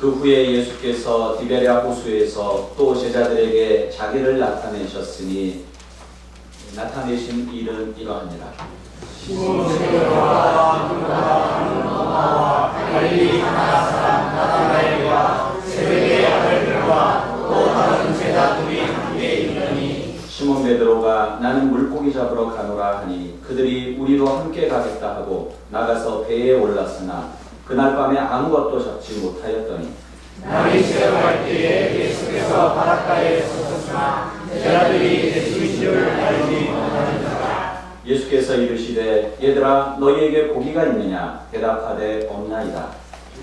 그 후에 예수께서 디베랴 호수에서 또 제자들에게 자기를 나타내셨으니 나타내신 일은 이러하니라. 시몬 베드로와 누가와 갈릴리 가나 사람 나다나엘과 세베대의 아들들과 또 다른 제자들이 함께 있느니 시몬 베드로가 나는 물고기 잡으러 가노라 하니 그들이 우리도 함께 가겠다 하고 나가서 배에 올랐으나 그날 밤에 아무것도 잡지 못하였더니 날이 새어갈 때에 예수께서 바닷가에 서셨으나 제자들이 예수인 줄 알지 못하였더라. 예수께서 이르시되 얘들아 너희에게 고기가 있느냐 대답하되 없나이다.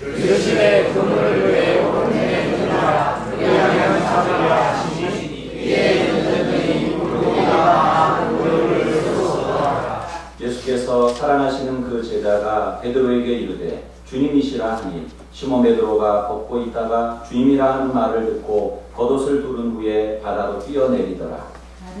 이르시되 그물을 왜 오른쪽에 두느냐 그리하면 잡으리라 하시니 이에 제자들이 물고기가 그물을 쏘더라. 예수께서 살아나시는 그 제자가 베드로에게 이르되 주님이시라 하니 시몬 베드로가 걷고 있다가 주님이라 하는 말을 듣고 겉옷을 두른 후에 바다로 뛰어내리더라.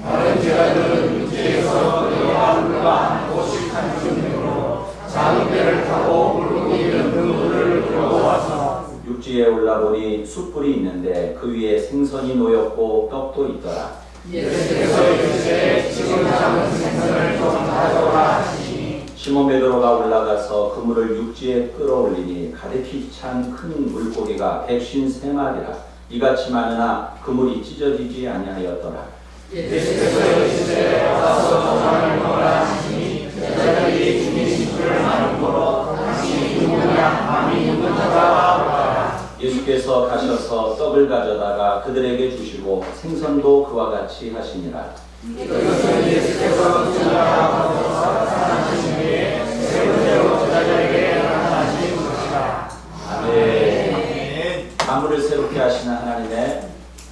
다른 제자들은 육지에서 그와 물과 오식한 준비로 작은 배를 타고 물고기는 그 물을 들고 와서 육지에 올라보니 숯불이 있는데 그 위에 생선이 놓였고 떡도 있더라. 예수께서 이르시되 지금 잡은 생선을 좀 가져오라 하시니 시몬 베드로가 올라가서 그물을 육지에 끌어올리니 가득히 찬 큰 물고기가 153마리라. 이같이 많으나 그물이 찢어지지 아니하였더라. 예수께서 이르시되 와서 조상을 먹으라 하시니 제자들이 주님인 줄 아는 고로 당신이 누구냐 감히 누군 자가 물어라. 예수께서 가셔서 떡을 가져다가 그들에게 주시고 생선도 그와 같이 하시니라. 이것은 예수께서 주님과 살아나신 후에 세 번째로 제자들에게 나타나신 것이라. 아멘. 만물을 새롭게 하시는 하나님의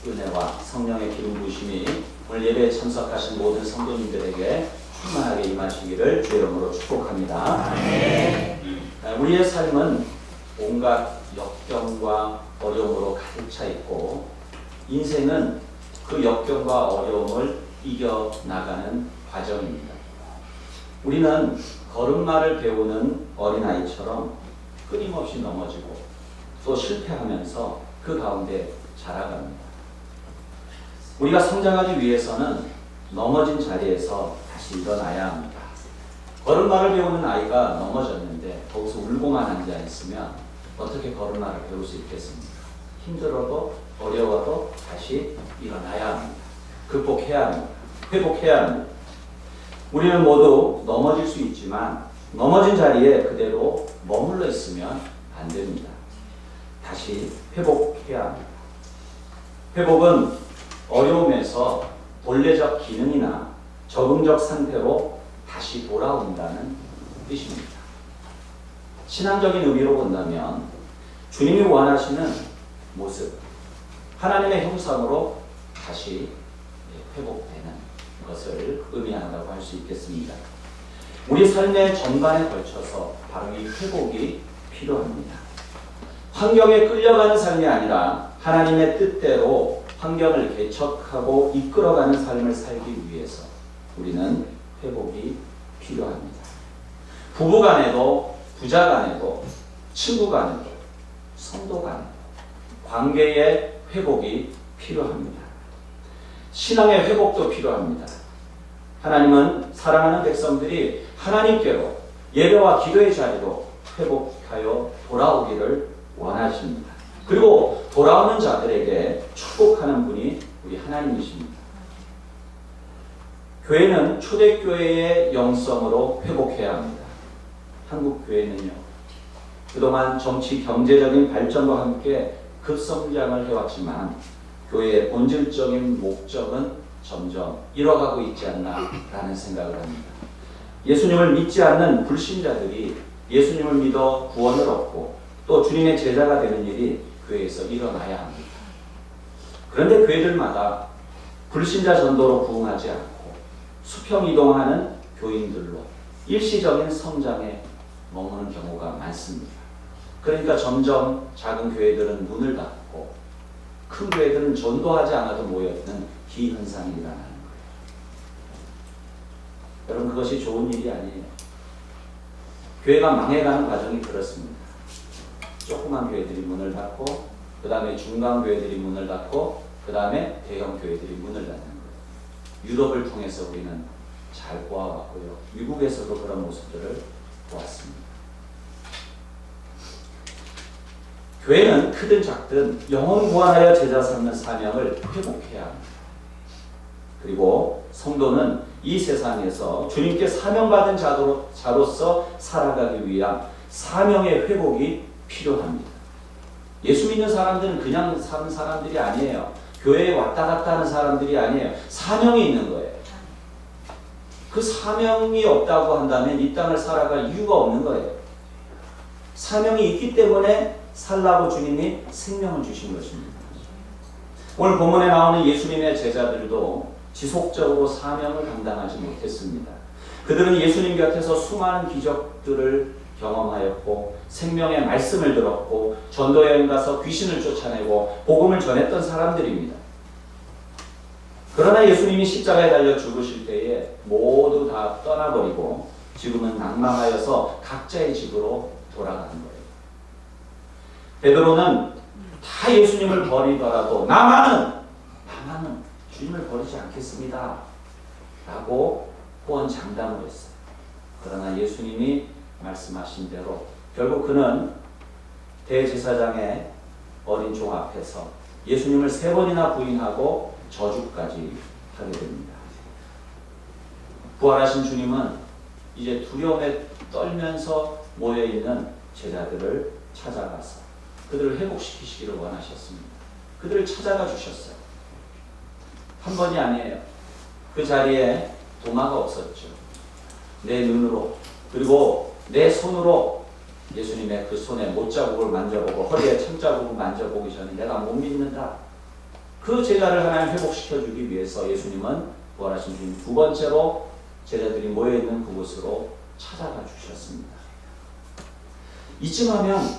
은혜와 성령의 기름 부으심이 오늘 예배에 참석하신 모든 성도님들에게 충만하게 임하시기를 주의 이름으로 축복합니다. 우리의 삶은 온갖 역경과 어려움으로 가득 차 있고 인생은 그 역경과 어려움을 이겨나가는 과정입니다. 우리는 걸음마를 배우는 어린아이처럼 끊임없이 넘어지고 또 실패하면서 그 가운데 자라갑니다. 우리가 성장하기 위해서는 넘어진 자리에서 다시 일어나야 합니다. 걸음마를 배우는 아이가 넘어졌는데 거기서 울고만 앉아 있으면 어떻게 걸음마를 배울 수 있겠습니까? 힘들어도 어려워도 다시 일어나야 합니다. 극복해야 합니다. 회복해야 합니다. 우리는 모두 넘어질 수 있지만 넘어진 자리에 그대로 머물러 있으면 안 됩니다. 다시 회복해야 합니다. 회복은 어려움에서 본래적 기능이나 적응적 상태로 다시 돌아온다는 뜻입니다. 신앙적인 의미로 본다면 주님이 원하시는 모습, 하나님의 형상으로 다시 회복되는 것을 의미한다고 할 수 있겠습니다. 우리 삶의 전반에 걸쳐서 바로 이 회복이 필요합니다. 환경에 끌려가는 삶이 아니라 하나님의 뜻대로 환경을 개척하고 이끌어가는 삶을 살기 위해서 우리는 회복이 필요합니다. 부부 간에도 부자 간에도 친구 간에도 성도 간에도 관계의 회복이 필요합니다. 신앙의 회복도 필요합니다. 하나님은 사랑하는 백성들이 하나님께로 예배와 기도의 자리로 회복하여 돌아오기를 원하십니다. 그리고 돌아오는 자들에게 축복하는 분이 우리 하나님이십니다. 교회는 초대교회의 영성으로 회복해야 합니다. 한국 교회는요, 그동안 정치 경제적인 발전과 함께 급성장을 해왔지만 교회의 본질적인 목적은 점점 잃어가고 있지 않나라는 생각을 합니다. 예수님을 믿지 않는 불신자들이 예수님을 믿어 구원을 얻고 또 주님의 제자가 되는 일이 교회에서 일어나야 합니다. 그런데 교회들마다 불신자 전도로 부응하지 않고 수평 이동하는 교인들로 일시적인 성장에 머무는 경우가 많습니다. 그러니까 점점 작은 교회들은 문을 닫고 큰 교회들은 전도하지 않아도 모여있는 기현상이 일어나는 거예요. 여러분, 그것이 좋은 일이 아니에요. 교회가 망해가는 과정이 그렇습니다. 조그만 교회들이 문을 닫고 그 다음에 중간 교회들이 문을 닫고 그 다음에 대형 교회들이 문을 닫는 거예요. 유럽을 통해서 우리는 잘 보아왔고요. 미국에서도 그런 모습들을 보았습니다. 교회는 크든 작든 영혼 구원하여 제자 삼는 사명을 회복해야 합니다. 그리고 성도는 이 세상에서 주님께 사명받은 자로서 살아가기 위한 사명의 회복이 필요합니다. 예수 믿는 사람들은 그냥 사는 사람들이 아니에요. 교회에 왔다 갔다 하는 사람들이 아니에요. 사명이 있는 거예요. 그 사명이 없다고 한다면 이 땅을 살아갈 이유가 없는 거예요. 사명이 있기 때문에 살라고 주님이 생명을 주신 것입니다. 오늘 본문에 나오는 예수님의 제자들도 지속적으로 사명을 감당하지 못했습니다. 그들은 예수님 곁에서 수많은 기적들을 경험하였고 생명의 말씀을 들었고 전도여행 가서 귀신을 쫓아내고 복음을 전했던 사람들입니다. 그러나 예수님이 십자가에 달려 죽으실 때에 모두 다 떠나버리고 지금은 낭망하여서 각자의 집으로 돌아가는 거예요. 베드로는 다 예수님을 버리더라도 나만은 주님을 버리지 않겠습니다 라고 호언장담을 했어요. 그러나 예수님이 말씀하신 대로 결국 그는 대제사장의 어린 종 앞에서 예수님을 3번이나 부인하고 저주까지 하게 됩니다. 부활하신 주님은 이제 두려움에 떨면서 모여있는 제자들을 찾아가서 그들을 회복시키시기를 원하셨습니다. 그들을 찾아가 주셨어요. 한 번이 아니에요. 그 자리에 도마가 없었죠. 내 눈으로 그리고 내 손으로 예수님의 그 손에 못자국을 만져보고 허리에 천자국을 만져보기 전에 내가 못 믿는다. 그 제자를 하나님 회복시켜주기 위해서 예수님은 부활하신 주님 2번째로 제자들이 모여있는 그곳으로 찾아가 주셨습니다. 이쯤 하면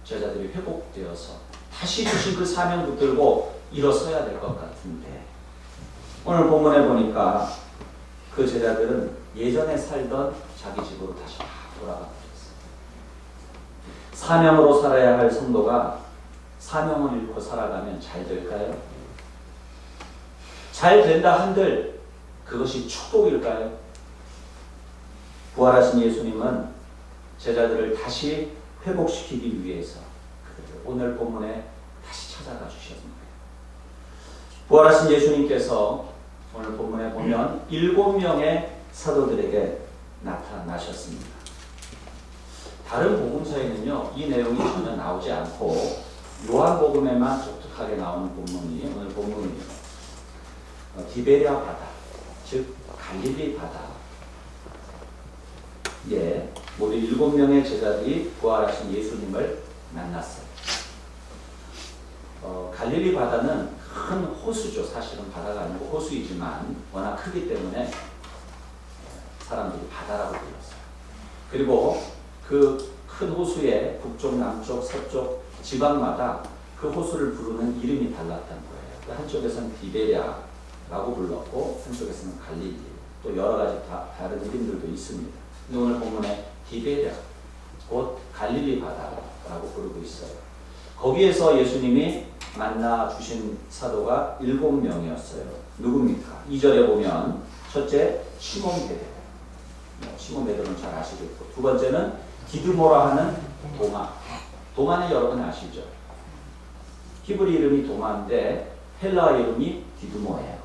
제자들이 회복되어서 다시 주신 그 사명 붙들고 일어서야 될 것 같은데 오늘 본문에 보니까 그 제자들은 예전에 살던 자기 집으로 다시 돌아가 버렸어요. 사명으로 살아야 할 성도가 사명을 잃고 살아가면 잘 될까요? 잘 된다 한들 그것이 축복일까요? 부활하신 예수님은 제자들을 다시 회복시키기 위해서 오늘 본문에 다시 찾아가 주셨습니다. 부활하신 예수님께서 오늘 본문에 보면 7명의 사도들에게 나타나셨습니다. 다른 복음서에는요 이 내용이 전혀 나오지 않고 요한복음에만 독특하게 나오는 본문이 오늘 본문이에요. 디베랴 바다, 즉 갈릴리 바다. 모두 7명의 제자들이 부활하신 예수님을 만났어요. 갈릴리 바다는 큰 호수죠. 사실은 바다가 아니고 호수이지만 워낙 크기 때문에 사람들이 바다라고 불렀어요. 그리고 그 큰 호수의 북쪽, 남쪽, 서쪽 지방마다 그 호수를 부르는 이름이 달랐던 거예요. 한쪽에서는 디베랴라고 불렀고 한쪽에서는 갈릴리, 또 여러 가지 다른 이름들도 있습니다. 근데 오늘 본문에 디베랴, 곧 갈릴리 바다라고 부르고 있어요. 거기에서 예수님이 만나 주신 사도가 7명이었어요. 누굽니까? 2절에 보면 첫째 시몬 베드로. 시몬 베드로는 잘 아시겠고, 두 번째는 디드모라 하는 도마. 도마는 여러분 아시죠? 히브리 이름이 도마인데 헬라어 이름이 디드모예요.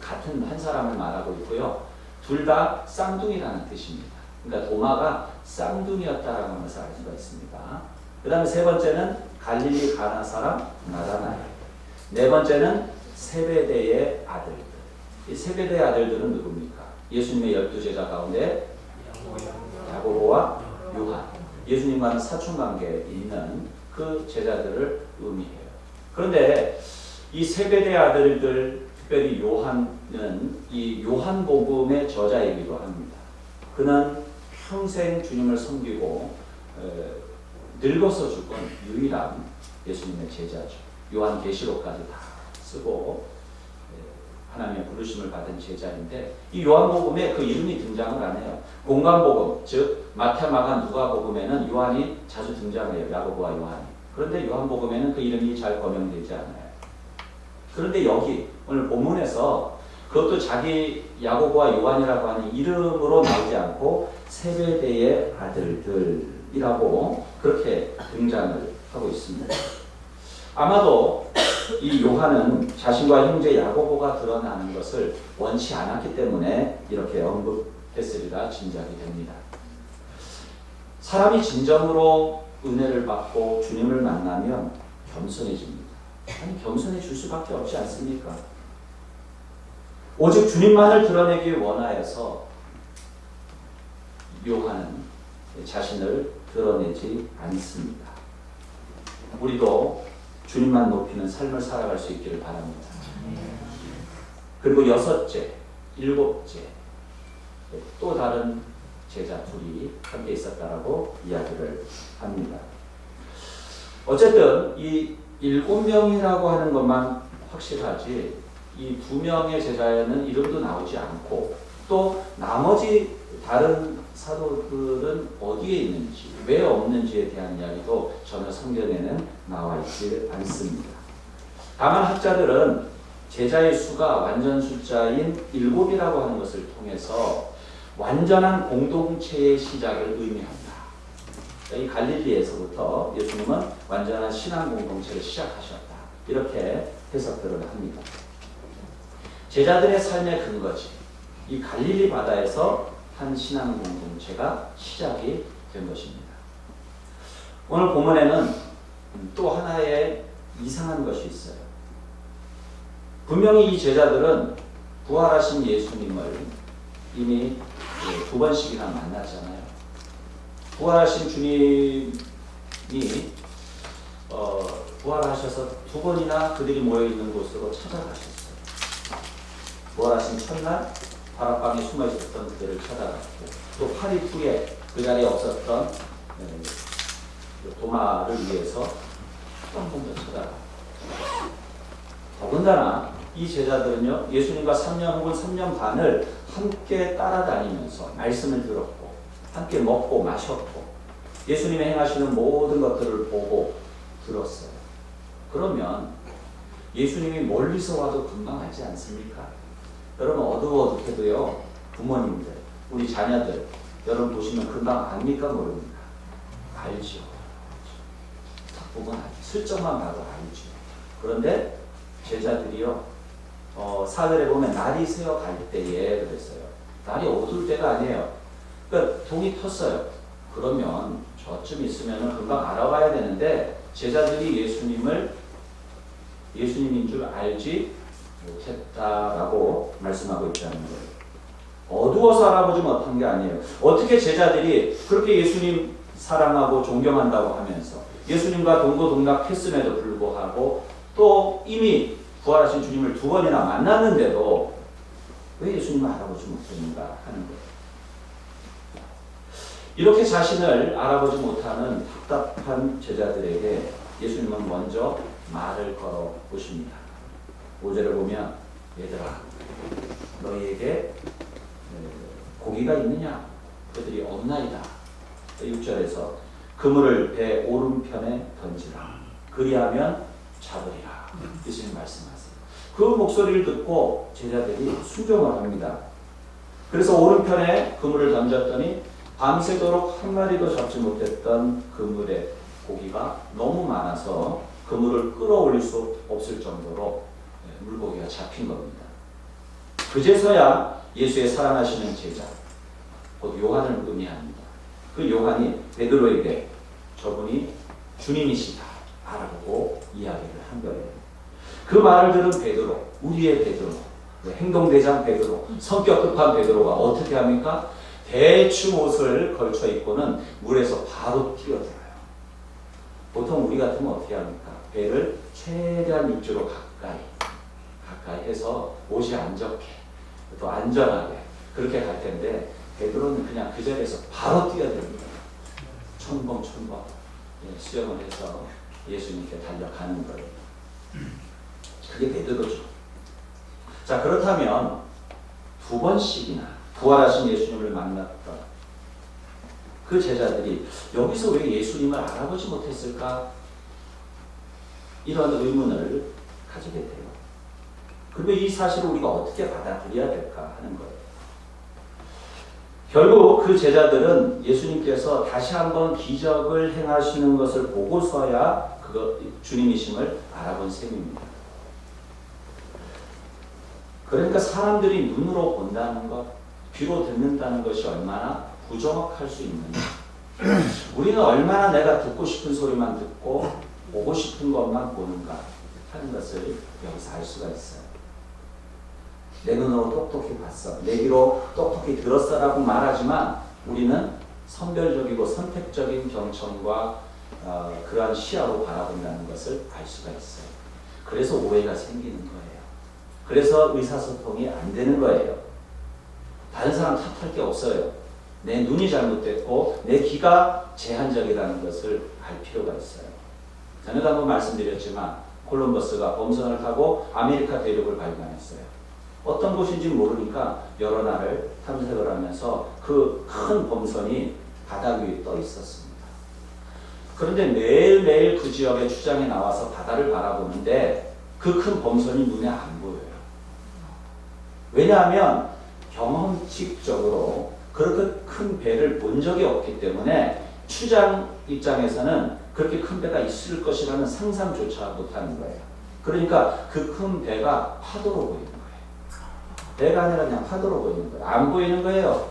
같은 한 사람을 말하고 있고요. 둘 다 쌍둥이라는 뜻입니다. 그러니까 도마가 쌍둥이였다라는 것을 알 수가 있습니다. 그 다음에 세 번째는 갈릴리 가나 사람 나다나엘. 네 번째는 세베대의 아들들. 이 세베대의 아들들은 누굽니까? 예수님의 12제자 가운데 야고보와 요한. 예수님과는 사촌관계에 있는 그 제자들을 의미해요. 그런데 이 세베대의 아들들, 특별히 요한은 이 요한복음의 저자이기도 합니다. 그는 평생 주님을 섬기고 늙어서 죽은 유일한 예수님의 제자죠. 요한계시록까지 다 쓰고 하나님의 부르심을 받은 제자인데 이 요한복음에 그 이름이 등장을 안 해요. 공관복음, 즉 마태, 마가, 누가복음에는 요한이 자주 등장해요. 야고보와 요한이. 그런데 요한복음에는 그 이름이 잘 거명되지 않아요. 그런데 여기 오늘 본문에서 그것도 자기 야고보와 요한이라고 하는 이름으로 나오지 않고 세베대의 아들들이라고 그렇게 등장을 하고 있습니다. 아마도 이 요한은 자신과 형제 야고보가 드러나는 것을 원치 않았기 때문에 이렇게 언급했으리라 짐작이 됩니다. 사람이 진정으로 은혜를 받고 주님을 만나면 겸손해집니다. 아니, 겸손해질 수밖에 없지 않습니까? 오직 주님만을 드러내기 원하여서 요한은 자신을 드러내지 않습니다. 우리도 주님만 높이는 삶을 살아갈 수 있기를 바랍니다. 그리고 여섯째, 일곱째, 또 다른 제자 둘이 함께 있었다라고 이야기를 합니다. 어쨌든 이 7명이라고 하는 것만 확실하지 이 2명의 제자에는 이름도 나오지 않고 또 나머지 다른 사도들은 어디에 있는지 왜 없는지에 대한 이야기도 전혀 성경에는 나와 있지 않습니다. 다만 학자들은 제자의 수가 완전 숫자인 7이라고 하는 것을 통해서 완전한 공동체의 시작을 의미한다. 이 갈릴리에서부터 예수님은 완전한 신앙 공동체를 시작하셨다. 이렇게 해석들을 합니다. 제자들의 삶의 근거지. 이 갈릴리 바다에서 한 신앙 공동체가 시작이 된 것입니다. 오늘 본문에는 또 하나의 이상한 것이 있어요. 분명히 이 제자들은 부활하신 예수님을 이미 2번씩이나 만났잖아요. 부활하신 주님이 부활하셔서 2번이나 그들이 모여있는 곳으로 찾아가셨어요. 부활하신 첫날 다락방에 숨어 있었던 그들을 찾아갔고 또 8일 후에 그 자리에 없었던 도마를 위해서 또 한 번 더 찾아갔고 더군다나 이 제자들은요 예수님과 3년 혹은 3년 반을 함께 따라다니면서 말씀을 들었고 함께 먹고 마셨고 예수님의 행하시는 모든 것들을 보고 들었어요. 그러면 예수님이 멀리서 와도 금방 알지 않습니까? 여러분 어둑어둑해도요 부모님들 우리 자녀들 여러분 보시면 금방 압니까 모릅니까? 알죠. 딱 보면 알죠. 슬쩍만 봐도 알죠. 그런데 제자들이요 사절에 보면 날이 새어 갈 때에 그랬어요. 날이 어두울 때가 아니에요. 그러니까 동이 텄어요. 그러면 저쯤 있으면 금방 알아봐야 되는데 제자들이 예수님인 줄 알지 못했다라고 말씀하고 있다는 거예요. 어두워서 알아보지 못한 게 아니에요. 어떻게 제자들이 그렇게 예수님 사랑하고 존경한다고 하면서 예수님과 동고동락했음에도 불구하고 또 이미 부활하신 주님을 2번이나 만났는데도 왜 예수님을 알아보지 못했는가 하는 거예요. 이렇게 자신을 알아보지 못하는 답답한 제자들에게 예수님은 먼저 말을 걸어 보십니다. 5절을 보면 얘들아 너희에게 고기가 있느냐? 그들이 없나이다. 6절에서 그물을 배 오른편에 던지라. 그리하면 잡으리라. 예수님 말씀하세요. 그 목소리를 듣고 제자들이 순종을 합니다. 그래서 오른편에 그물을 던졌더니 밤새도록 한 마리도 잡지 못했던 그물에 고기가 너무 많아서 그물을 끌어올릴 수 없을 정도로 물고기가 잡힌 겁니다. 그제서야 예수의 사랑하시는 제자, 곧 요한을 의미합니다. 그 요한이 베드로에게 저분이 주님이시다 알아보고 이야기를 한 거예요. 그 말을 들은 베드로, 우리의 베드로, 행동대장 베드로, 성격 급한 베드로가 어떻게 합니까? 대충 옷을 걸쳐 입고는 물에서 바로 뛰어들어요. 보통 우리 같으면 어떻게 합니까? 배를 최대한 입주로 가까이 해서 옷이 안 젖게 또 안전하게 그렇게 갈 텐데 베드로는 그냥 그 자리에서 바로 뛰어듭니다. 첨벙 수영을 해서 예수님께 달려가는 거예요. 그게 베드로죠. 자, 그렇다면 두 번씩이나 부활하신 예수님을 만났던 그 제자들이 여기서 왜 예수님을 알아보지 못했을까? 이런 의문을 가지게 돼요. 그리고 이 사실을 우리가 어떻게 받아들여야 될까 하는 거예요. 결국 그 제자들은 예수님께서 다시 한번 기적을 행하시는 것을 보고서야 주님이심을 알아본 셈입니다. 그러니까 사람들이 눈으로 본다는 것, 귀로 듣는다는 것이 얼마나 부정확할 수 있는가. 우리는 얼마나 내가 듣고 싶은 소리만 듣고 보고 싶은 것만 보는가 하는 것을 여기서 알 수가 있어요. 내 눈으로 똑똑히 봤어, 내 귀로 똑똑히 들었어라고 말하지만 우리는 선별적이고 선택적인 경청과 그러한 시야로 바라본다는 것을 알 수가 있어요. 그래서 오해가 생기는 거예요. 그래서 의사소통이 안 되는 거예요. 다른 사람 탓할 게 없어요. 내 눈이 잘못됐고 내 귀가 제한적이라는 것을 알 필요가 있어요. 전에도 한번 말씀드렸지만 콜럼버스가 범선을 타고 아메리카 대륙을 발견했어요. 어떤 곳인지 모르니까 여러 날을 탐색을 하면서 그 큰 범선이 바다 위에 떠 있었습니다. 그런데 매일매일 그 지역의 출장에 나와서 바다를 바라보는데 그 큰 범선이 눈에 안 보여요. 왜냐하면 경험칙적으로 그렇게 큰 배를 본 적이 없기 때문에 추장 입장에서는 그렇게 큰 배가 있을 것이라는 상상조차 못하는 거예요. 그러니까 그 큰 배가 파도로 보이는 거예요. 배가 아니라 그냥 파도로 보이는 거예요. 안 보이는 거예요.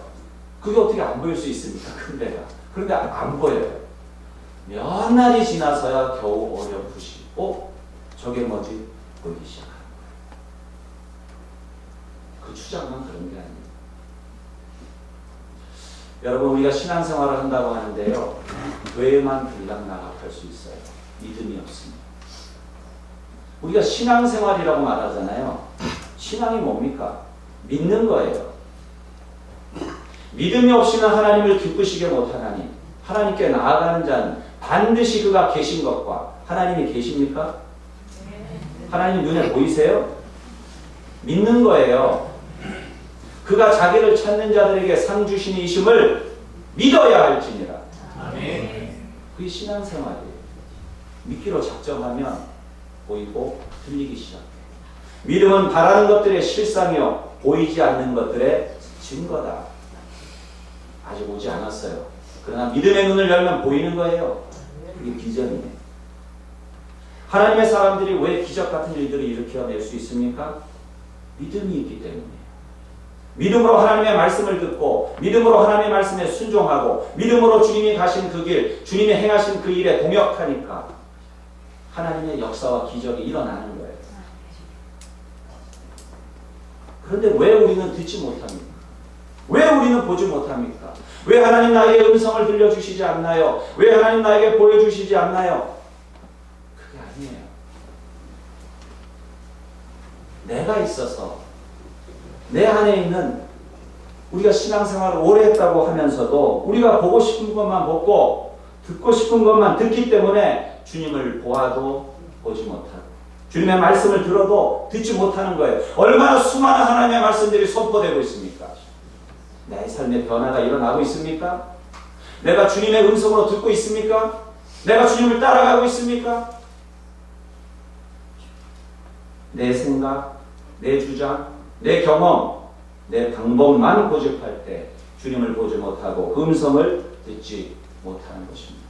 그게 어떻게 안 보일 수 있습니까? 큰 배가. 그러니까 안 보여요. 몇 날이 지나서야 겨우 어렴풋이 저게 뭐지? 보이기 시작하는 거예요. 그 추장만 그런 게 아니에요. 여러분, 우리가 신앙생활을 한다고 하는데요, 교회만 들락날락할 수 있어요. 믿음이 없습니다. 우리가 신앙생활이라고 말하잖아요. 신앙이 뭡니까? 믿는 거예요. 믿음이 없이는 하나님을 기쁘시게 못하나니 하나님께 나아가는 자는 반드시 그가 계신 것과 하나님이 계십니까? 하나님 눈에 보이세요? 믿는 거예요. 그가 자기를 찾는 자들에게 상 주시니 이심을 믿어야 할지니라. 그게 신앙생활이에요. 믿기로 작정하면 보이고 들리기 시작해요. 믿음은 바라는 것들의 실상이요 보이지 않는 것들의 증거다. 아직 오지 않았어요. 그러나 믿음의 눈을 열면 보이는 거예요. 그게 비전이에요. 하나님의 사람들이 왜 기적 같은 일들을 일으켜낼 수 있습니까? 믿음이 있기 때문이에요. 믿음으로 하나님의 말씀을 듣고 믿음으로 하나님의 말씀에 순종하고 믿음으로 주님이 가신 그 길, 주님이 행하신 그 일에 동역하니까 하나님의 역사와 기적이 일어나는 거예요. 그런데 왜 우리는 듣지 못합니까? 왜 우리는 보지 못합니까? 왜 하나님 나에게 음성을 들려주시지 않나요? 왜 하나님 나에게 보여주시지 않나요? 그게 아니에요. 내가 있어서 내 안에 있는 우리가 신앙생활을 오래 했다고 하면서도 우리가 보고 싶은 것만 보고 듣고 싶은 것만 듣기 때문에 주님을 보아도 보지 못하고 주님의 말씀을 들어도 듣지 못하는 거예요. 얼마나 수많은 하나님의 말씀들이 선포되고 있습니까? 내 삶의 변화가 일어나고 있습니까? 내가 주님의 음성으로 듣고 있습니까? 내가 주님을 따라가고 있습니까? 내 생각, 내 주장, 내 경험, 내 방법만 고집할 때 주님을 보지 못하고 그 음성을 듣지 못하는 것입니다.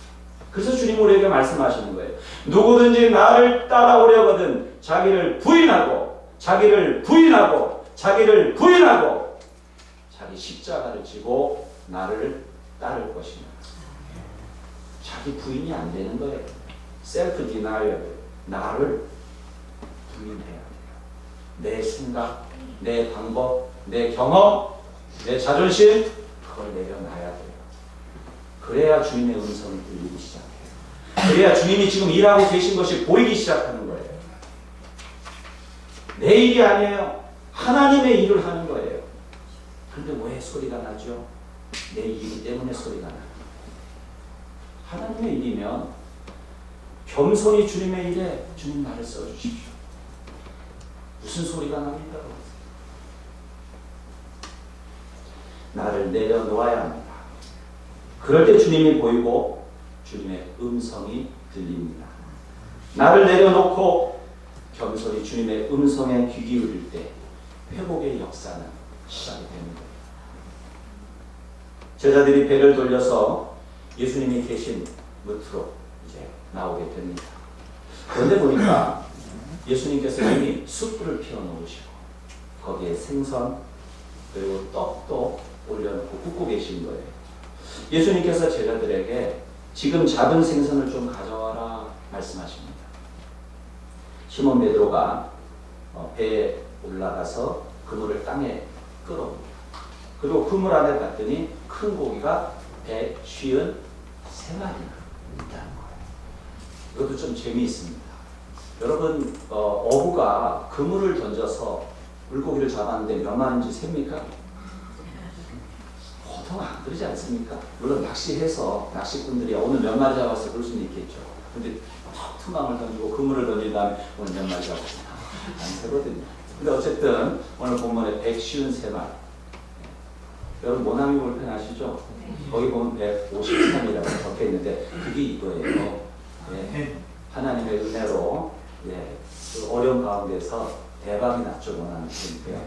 그래서 주님 우리에게 말씀하시는 거예요. 누구든지 나를 따라오려거든 자기를 부인하고 자기를 부인하고 자기를 부인하고 자기 십자가를 지고 나를 따를 것이다. 자기 부인이 안 되는 거예요. 셀프 디나이얼, 나를 부인해야 돼요. 내 생각, 내 방법, 내 경험, 내 자존심 그걸 내려놔야 돼요. 그래야 주님의 음성이 들리기 시작해요. 그래야 주님이 지금 일하고 계신 것이 보이기 시작하는 거예요. 내 일이 아니에요. 하나님의 일을 하는 거예요. 그런데 왜 소리가 나죠? 내 일이기 때문에 소리가 나요. 하나님의 일이면 겸손히 주님의 일에 주님 나를 써주십시오. 무슨 소리가 납니까? 나를 내려놓아야 합니다. 그럴 때 주님이 보이고 주님의 음성이 들립니다. 나를 내려놓고 겸손히 주님의 음성에 귀 기울일 때 회복의 역사는 시작이 됩니다. 제자들이 배를 돌려서 예수님이 계신 무트로 이제 나오게 됩니다. 그런데 보니까 예수님께서 이미 숯불을 피워놓으시고 거기에 생선 그리고 떡도 올려놓고 굽고 계신 거예요. 예수님께서 제자들에게 지금 잡은 생선을 좀 가져와라 말씀하십니다. 시몬 베드로가 배에 올라가서 그물을 땅에 끌어옵니다. 그리고 그물 안에 봤더니 큰 고기가 153마리나 있다는 거예요. 이것도 좀 재미있습니다. 여러분 어부가 그물을 던져서 물고기를 잡았는데 몇 마리인지 셉니까? 보통 안 그러지 않습니까? 물론 낚시해서 낚시꾼들이 오늘 몇 마리 잡았어 그럴 수는 있겠죠. 근데 투망을 던지고 그물을 던진 다음에 오늘 몇 마리 잡았나 안 세거든요. 근데 어쨌든 오늘 본문에 153마리. 여러분 모나미 볼펜 아시죠? 거기 보면 153이라고 적혀 있는데 그게 이거예요. 예. 하나님의 은혜로 그 어려운 가운데서 대박이 났죠. 모나미 볼펜.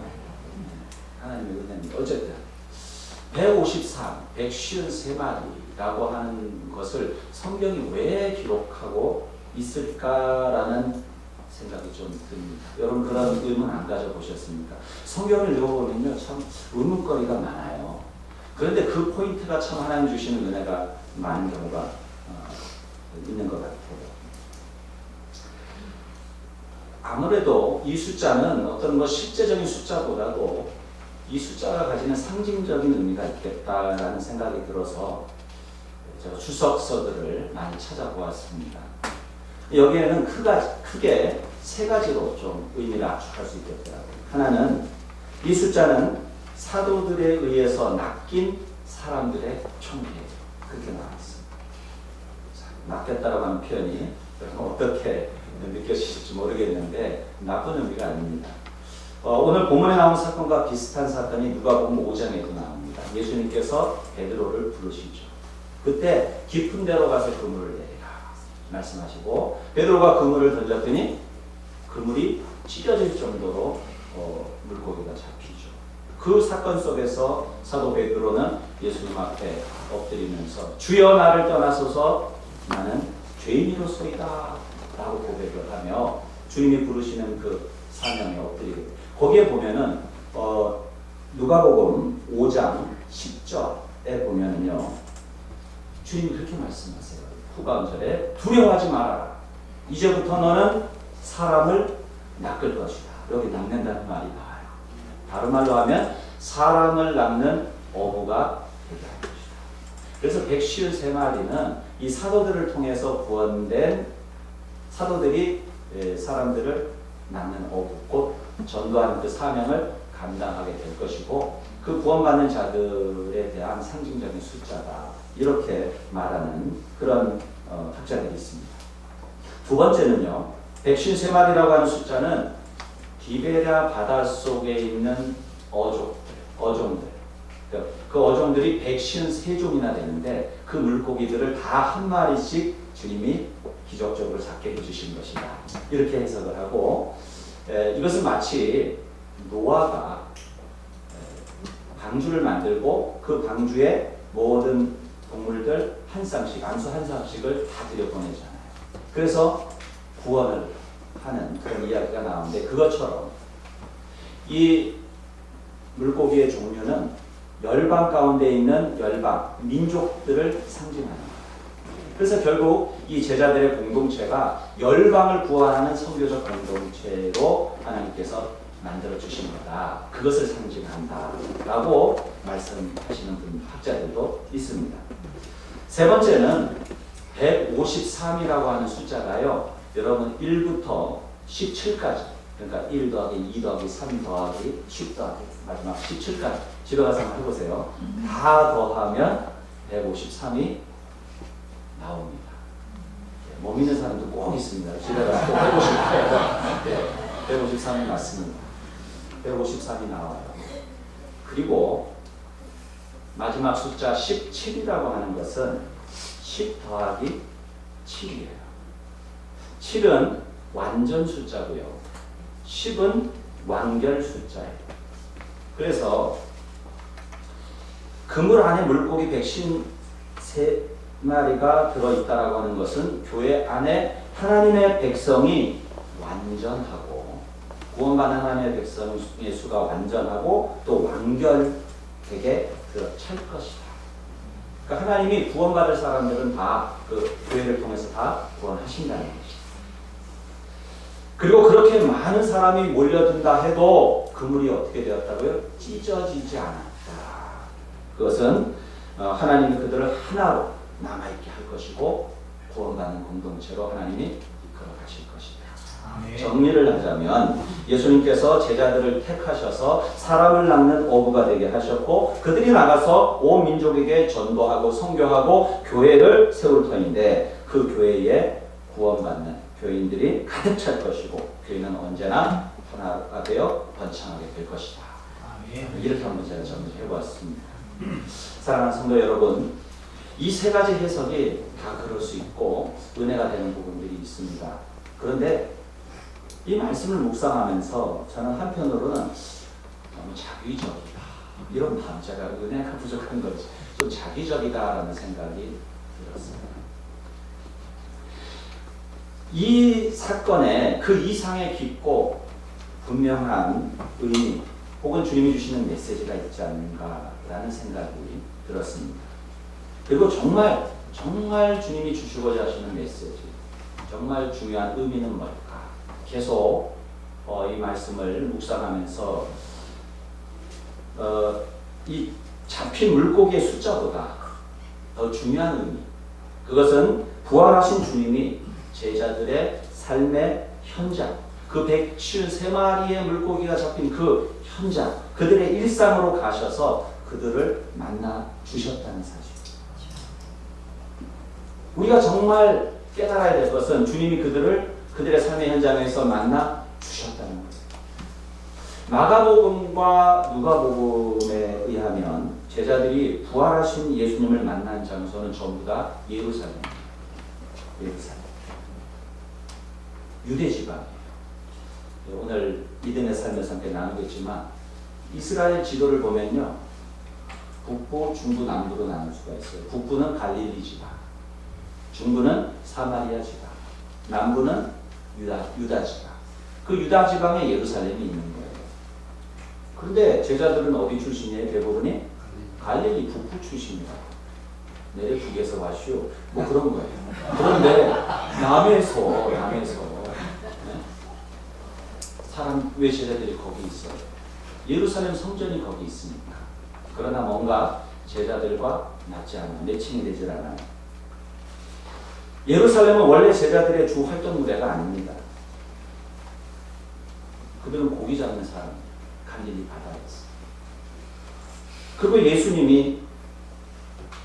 하나님의 은혜입니다. 어쨌든 153, 153마리라고 하는 것을 성경이 왜 기록하고 있을까라는 생각이 좀 듭니다. 여러분 그런 의문 안 가져보셨습니까? 성경을 읽어보면요 참 의문거리가 많아요. 그런데 그 포인트가 참 하나님 주시는 은혜가 많은 경우가 있는 것 같아요. 아무래도 이 숫자는 어떤 뭐 실제적인 숫자보다도 이 숫자가 가지는 상징적인 의미가 있겠다라는 생각이 들어서 제가 주석서들을 많이 찾아보았습니다. 여기에는 크게 세 가지로 좀 의미를 압축할 수 있겠더라고요. 하나는 이 숫자는 사도들에 의해서 낚인 사람들의 총회예요. 그렇게 나왔습니다. 낚였다라고 하는 표현이 어떻게 느껴지실지 모르겠는데 나쁜 의미가 아닙니다. 오늘 본문에 나온 사건과 비슷한 사건이 누가복음 5장에도 나옵니다. 예수님께서 베드로를 부르시죠. 그때 깊은 데로 가서 그물을 내리라 말씀하시고 베드로가 그물을 던졌더니 그물이 찢어질 정도로 물고기가 잡히죠. 그 사건 속에서 사도 베드로는 예수님 앞에 엎드리면서 주여 나를 떠나소서 나는 죄인이로소이다 라고 고백을 하며 주님이 부르시는 그 사명에 엎드리고 거기에 보면은 누가복음 5장 10절에 보면은요 주님이 그렇게 말씀하세요. 후반절에 두려워하지 말아라. 이제부터 너는 사람을 낚을 것이다. 여기 낚는다는 말이 나와요. 다른 말로 하면 사람을 낚는 어부가 되게 할 것이다. 그래서 153마리는 이 사도들을 통해서 구원된 사도들이 사람들을 낚는 어부, 곧 전도하는 그 사명을 감당하게 될 것이고 그 구원받는 자들에 대한 상징적인 숫자다. 이렇게 말하는 그런 학자들이 있습니다. 두 번째는요. 153마리라고 하는 숫자는 디베랴 바닷속에 있는 어종들. 그 어종들이 153종이나 되는데 그 물고기들을 다 한 마리씩 주님이 기적적으로 잡게 해주신 것이다. 이렇게 해석을 하고 이것은 마치 노아가 방주를 만들고 그 방주에 모든 동물들 한 쌍씩, 암수 한 쌍씩을 다 들여보내잖아요. 그래서 구원을 하는 그런 이야기가 나오는데 그것처럼 이 물고기의 종류는 열방 가운데 있는 열방, 민족들을 상징하는 거예요. 그래서 결국 이 제자들의 공동체가 열방을 구원하는 선교적 공동체로 하나님께서 만들어 주신 거다. 그것을 상징한다. 라고 말씀하시는 학자들도 있습니다. 세 번째는 153이라고 하는 숫자가요. 여러분 1부터 17까지 그러니까 1 더하기 2 더하기 3 더하기 10 더하기 마지막 17까지 집에 가서 한번 해보세요. 다 더하면 153이 나옵니다. 몸 있는 사람도 꼭 있습니다. 집에 가서 꼭 해보실 거예요. 153이 맞습니다. 153이 나와요. 그리고 마지막 숫자 17이라고 하는 것은 10 더하기 7이에요. 7은 완전 숫자고요. 10은 완결 숫자예요. 그래서 그물 안에 물고기 153마리가 들어있다라고 하는 것은 교회 안에 하나님의 백성이 완전하고 구원받는 하나님의 백성의 수가 완전하고 또 완결되게 찰 것이다. 그러니까 하나님이 구원받을 사람들은 다 그 교회를 통해서 다 구원하신다는 것이다. 그리고 그렇게 많은 사람이 몰려든다 해도 그물이 어떻게 되었다고요? 찢어지지 않았다. 그것은 하나님이 그들을 하나로 남아있게 할 것이고 구원받는 공동체로 하나님이 이끌어 가실 것이다. 정리를 하자면 예수님께서 제자들을 택하셔서 사람을 낳는 어부가 되게 하셨고 그들이 나가서 온 민족에게 전도하고 선교하고 교회를 세울 터인데 그 교회에 구원받는 교인들이 가득 찰 것이고 교회는 언제나 하나가 되어 번창하게 될 것이다. 이렇게 한번 제가 정리해 보았습니다. 사랑하는 성도 여러분, 이 세 가지 해석이 다 그럴 수 있고 은혜가 되는 부분들이 있습니다. 그런데 이 말씀을 묵상하면서 저는 한편으로는 너무 자기적이다 이런 마음, 제가 은혜가 부족한 거지 좀 자기적이다라는 생각이 들었어요. 이 사건에 그 이상의 깊고 분명한 의미 혹은 주님이 주시는 메시지가 있지 않는가라는 생각이 들었습니다. 그리고 정말 주님이 주시고자 하시는 메시지, 정말 중요한 의미는 뭘까? 계속 이 말씀을 묵상하면서 이 잡힌 물고기의 숫자보다 더 중요한 의미, 그것은 부활하신 주님이 제자들의 삶의 현장, 그 153마리의 물고기가 잡힌 그 현장, 그들의 일상으로 가셔서 그들을 만나 주셨다는 사실. 우리가 정말 깨달아야 될 것은 주님이 그들의 삶의 현장에서 만나 주셨다는 것. 마가복음과 누가복음에 의하면 제자들이 부활하신 예수님을 만난 장소는 전부 다 예루살렘입니다. 예루살렘. 유대 지방이에요. 오늘 믿음의 삶에서 함께 나누겠지만 이스라엘 지도를 보면요, 북부, 중부, 남부로 나눌 수가 있어요. 북부는 갈릴리 지방, 중부는 사마리아 지방, 남부는 유다 지방. 그 유다 지방에 예루살렘이 있는 거예요. 그런데 제자들은 어디 출신이에요? 대부분이 갈릴리 북부 출신이라고. 내래 북에서 왔슈. 뭐 그런 거예요. 그런데 남에서 사람 왜 제자들이 거기 있어요? 예루살렘 성전이 거기 있으니까. 그러나 뭔가 제자들과 맞지 않아요. 매칭이 되질 않아요. 예루살렘은 원래 제자들의 주 활동 무대가 아닙니다. 그들은 고기 잡는 사람입니다. 갈릴리 바다에서. 그리고 예수님이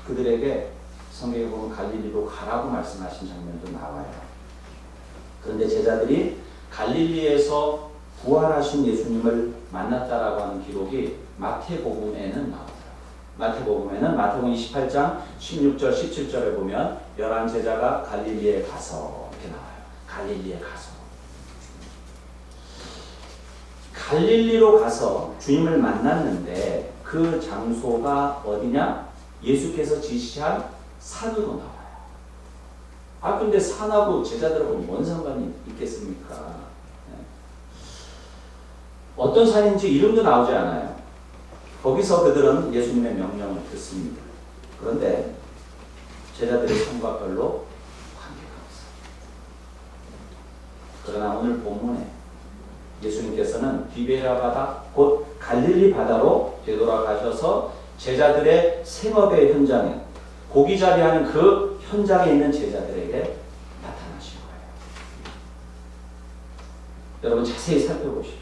그들에게 성경에 보면 갈릴리로 가라고 말씀하신 장면도 나와요. 그런데 제자들이 갈릴리에서 부활하신 예수님을 만났다라고 하는 기록이 마태복음에는 나와요. 마태복음에는 마태복음 28장 16절 17절에 보면 11제자가 갈릴리에 가서 이렇게 나와요. 갈릴리에 가서. 갈릴리로 가서 주님을 만났는데 그 장소가 어디냐? 예수께서 지시한 산으로 나와요. 아, 근데 산하고 제자들하고 뭔 상관이 있겠습니까? 네. 어떤 산인지 이름도 나오지 않아요. 거기서 그들은 예수님의 명령을 듣습니다. 그런데 제자들의 삶과 별로 관계가 없어요. 그러나 오늘 본문에 예수님께서는 디베랴 바다, 곧 갈릴리 바다로 되돌아가셔서 제자들의 생업의 현장에, 고기자리하는 그 현장에 있는 제자들에게 나타나신 거예요. 여러분 자세히 살펴보십시오.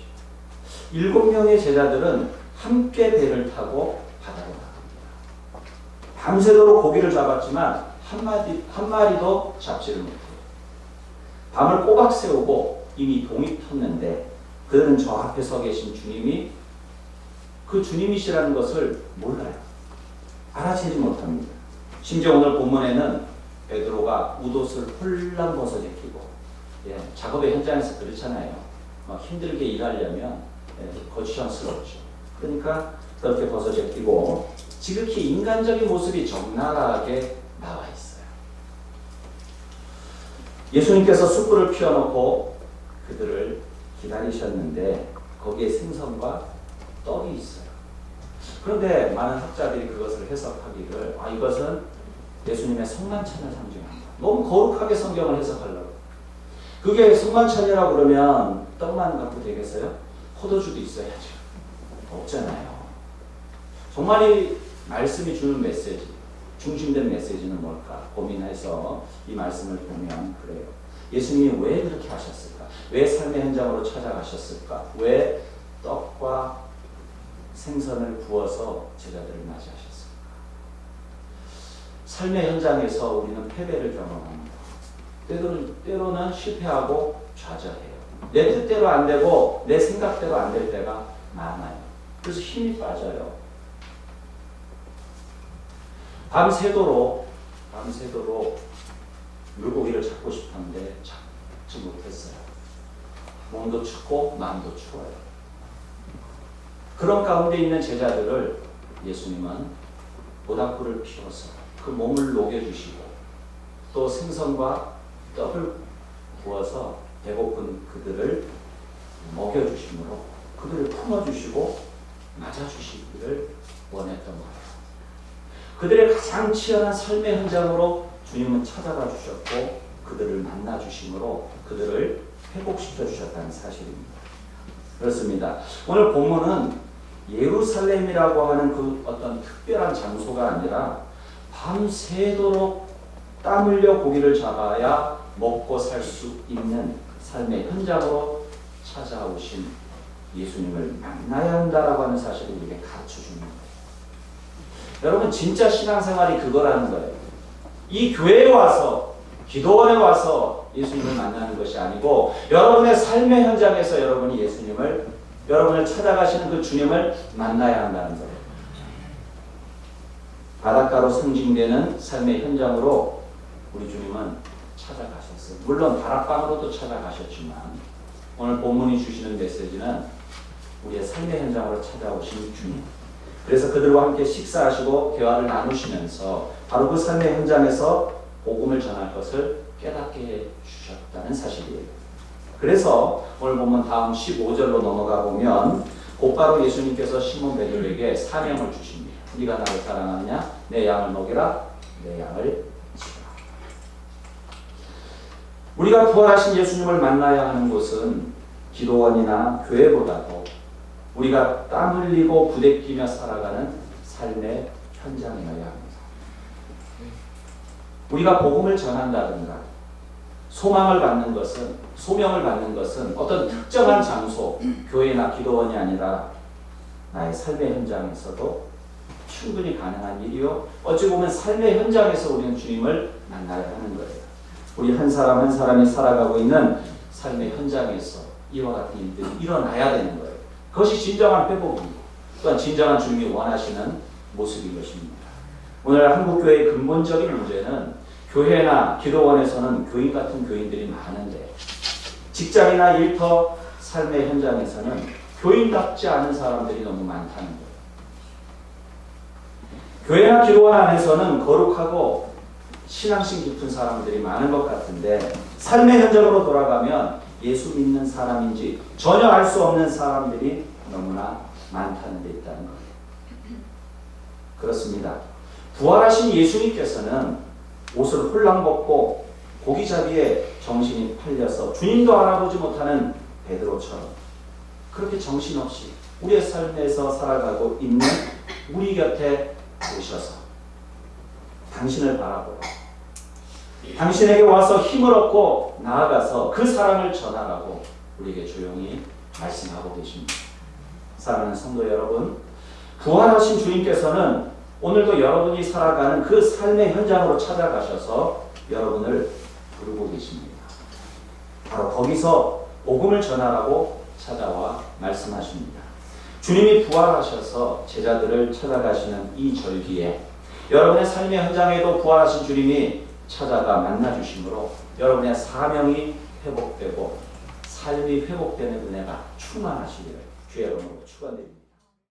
7명의 제자들은 함께 배를 타고 바다로 나갑니다. 밤새도록 고기를 잡았지만 한 마리도 잡지를 못해요. 밤을 꼬박 새우고 이미 동이 텄는데 그들은 저 앞에 서 계신 주님이 그 주님이시라는 것을 몰라요. 찾지 못합니다. 심지어 오늘 본문에는 베드로가 웃옷을 홀랑 벗어제끼고, 작업의 현장에서 그렇잖아요. 힘들게 일하려면 거추장스럽죠. 그러니까 그렇게 벗어제끼고 지극히 인간적인 모습이 적나라하게 나와 있어요. 예수님께서 숯불을 피워놓고 그들을 기다리셨는데 거기에 생선과 떡이 있어요. 그런데 많은 학자들이 그것을 해석하기를 이것은 예수님의 성만찬을 상징한다. 너무 거룩하게 성경을 해석하려고. 그게 성만찬이라고 그러면 떡만 갖고 되겠어요? 포도주도 있어야죠. 없잖아요. 정말 이 말씀이 주는 메시지, 중심된 메시지는 뭘까 고민해서 이 말씀을 보면 그래요. 예수님이 왜 그렇게 하셨을까? 왜 삶의 현장으로 찾아가셨을까? 왜 떡과 생선을 부어서 제자들을 맞이하셨을까? 삶의 현장에서 우리는 패배를 경험합니다. 때로는 실패하고 좌절해요. 내 뜻대로 안 되고 내 생각대로 안 될 때가 많아요. 그래서 힘이 빠져요. 밤새도록 물고기를 잡고 싶었는데 잡지 못했어요. 몸도 춥고 마음도 추워요. 그런 가운데 있는 제자들을 예수님은 모닥불을 피워서 그 몸을 녹여주시고 또 생선과 떡을 구워서 배고픈 그들을 먹여주심으로 그들을 품어주시고 맞아주시기를 원했던 거예요. 그들의 가장 치열한 삶의 현장으로 주님은 찾아가 주셨고 그들을 만나 주심으로 그들을 회복시켜 주셨다는 사실입니다. 그렇습니다. 오늘 본문은 예루살렘이라고 하는 그 어떤 특별한 장소가 아니라 밤새도록 땀 흘려 고기를 잡아야 먹고 살 수 있는 삶의 현장으로 찾아오신 예수님을 만나야 한다라고 하는 사실을 우리에게 가르쳐주는 거예요. 여러분 진짜 신앙생활이 그거라는 거예요. 이 교회에 와서 기도원에 와서 예수님을 만나는 것이 아니고 여러분의 삶의 현장에서 여러분을 찾아가시는 그 주님을 만나야 한다는 거예요. 바닷가로 상징되는 삶의 현장으로 우리 주님은 찾아가셨어요. 물론 다락방으로도 찾아가셨지만 오늘 본문이 주시는 메시지는 우리의 삶의 현장으로 찾아오신 주님. 그래서 그들과 함께 식사하시고 대화를 나누시면서 바로 그 삶의 현장에서 복음을 전할 것을 깨닫게 해주셨다는 사실이에요. 그래서 오늘 보면 다음 15절로 넘어가 보면 곧바로 예수님께서 시몬 베드로에게 사명을 주십니다. 네가 나를 사랑하느냐? 내 양을 먹이라. 내 양을 지키라. 우리가 부활하신 예수님을 만나야 하는 곳은 기도원이나 교회보다도 우리가 땀 흘리고 부대끼며 살아가는 삶의 현장이어야 합니다. 우리가 복음을 전한다든가 소명을 받는 것은 어떤 특정한 장소, 교회나 기도원이 아니라 나의 삶의 현장에서도 충분히 가능한 일이요. 어찌 보면 삶의 현장에서 우리는 주님을 만나야 하는 거예요. 우리 한 사람 한 사람이 살아가고 있는 삶의 현장에서 이와 같은 일들이 일어나야 되는 거예요. 그것이 진정한 회복이고 또한 진정한 주님이 원하시는 모습인 것입니다. 오늘 한국교회의 근본적인 문제는 교회나 기도원에서는 교인 같은 교인들이 많은데 직장이나 일터 삶의 현장에서는 교인답지 않은 사람들이 너무 많다는 거예요. 교회나 기도원 안에서는 거룩하고 신앙심 깊은 사람들이 많은 것 같은데 삶의 현장으로 돌아가면 예수 믿는 사람인지 전혀 알 수 없는 사람들이 너무나 많다는 데 있다는 거예요. 그렇습니다. 부활하신 예수님께서는 옷을 홀랑 벗고 고기잡이에 정신이 팔려서 주님도 알아보지 못하는 베드로처럼 그렇게 정신없이 우리의 삶에서 살아가고 있는 우리 곁에 오셔서 당신을 바라보고 당신에게 와서 힘을 얻고 나아가서 그 사랑을 전하라고 우리에게 조용히 말씀하고 계십니다. 사랑하는 성도 여러분, 부활하신 주님께서는 오늘도 여러분이 살아가는 그 삶의 현장으로 찾아가셔서 여러분을 부르고 계십니다. 바로 거기서 복음을 전하라고 찾아와 말씀하십니다. 주님이 부활하셔서 제자들을 찾아가시는 이 절기에 여러분의 삶의 현장에도 부활하신 주님이 찾아가 만나주심으로 여러분의 사명이 회복되고 삶이 회복되는 은혜가 충만하시기를 주의 이름으로 축원드립니다.